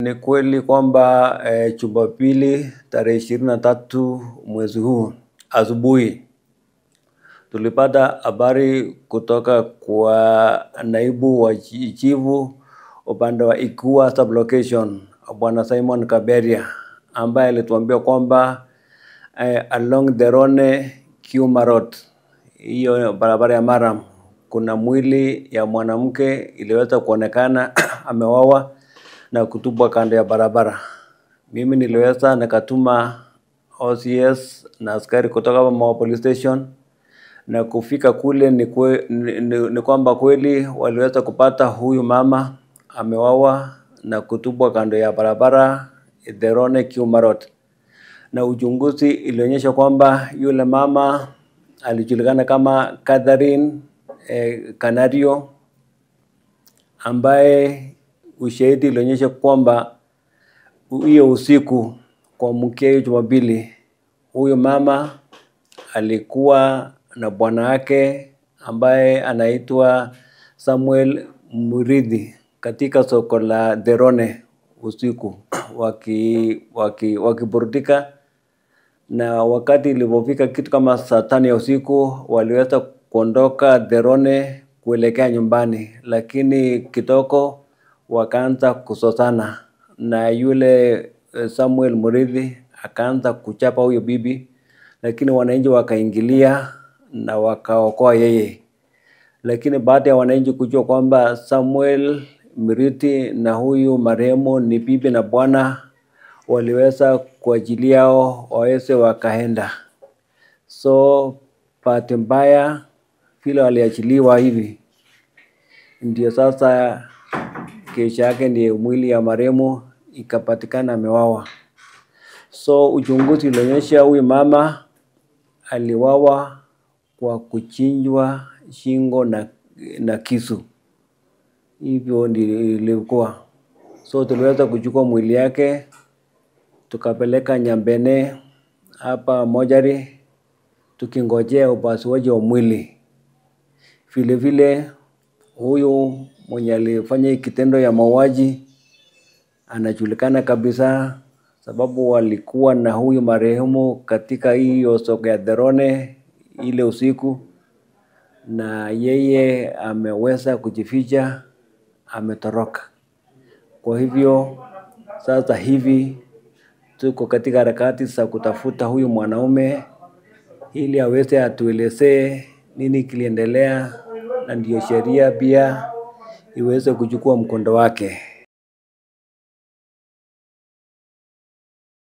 Ni kweli kwamba Jumapili tarehe 23 mwezi huu asubuhi tulipata habari kutoka kwa naibu wa chifu upande wa Ikua sublocation Bwana Simon Kaberia, ambaye alituambia kwamba along the Rone Kiuma Road, hiyo barabara ya Maram, kuna mwili ya mwanamke iliweza kuonekana amewawa na kutupwa kando ya barabara. Mimi niliweza nikatuma OCS na askari kutoka Mau police station, na kufika kule ni kwamba kweli waliweza kupata huyu mama amewawa na kutupwa kando ya barabara the Rone Kiuma Road. Na uchunguzi ilionyesha kwamba yule mama alijulikana kama Catherine Canario, ambaye ushahidi ilionyesha kwamba hiyo usiku kwa mkia Jumapili huyo mama alikuwa na bwana wake ambaye anaitwa Samuel Muridhi katika soko la The Rone usiku wakiburudika, na wakati ilipofika kitu kama saa 5 ya usiku waliweza kuondoka The Rone kuelekea nyumbani, lakini kitoko wakaanza kusosana na yule Samuel Muridhi akaanza kuchapa huyo bibi, lakini wananchi wakaingilia na wakaokoa yeye. Lakini baada ya wananchi kujua kwamba Samuel Muridhi na huyu marehemu ni bibi na bwana, waliweza kuachilia waweze wakaenda. So bahati mbaya vile waliachiliwa hivi, ndio sasa kesho yake ndiye mwili ya marehemu ikapatikana amewawa. So uchunguzi ulionyesha huyu mama aliwawa kwa kuchinjwa shingo na kisu. Hivyo ndio ilikuwa. So tuliweza kuchukua mwili yake tukapeleka Nyambene hapa mojari tukingojea upasuaji wa mwili. Vile vile huyu mwenye alifanya kitendo ya mauaji anajulikana kabisa, sababu walikuwa na huyu marehemu katika hiyo soko ya The Rone ile usiku, na yeye ameweza kujificha, ametoroka. Kwa hivyo sasa hivi tuko katika harakati za kutafuta huyu mwanaume ili aweze atuelezee nini kiliendelea, na ndio sheria pia iweze kuchukua mkondo wake.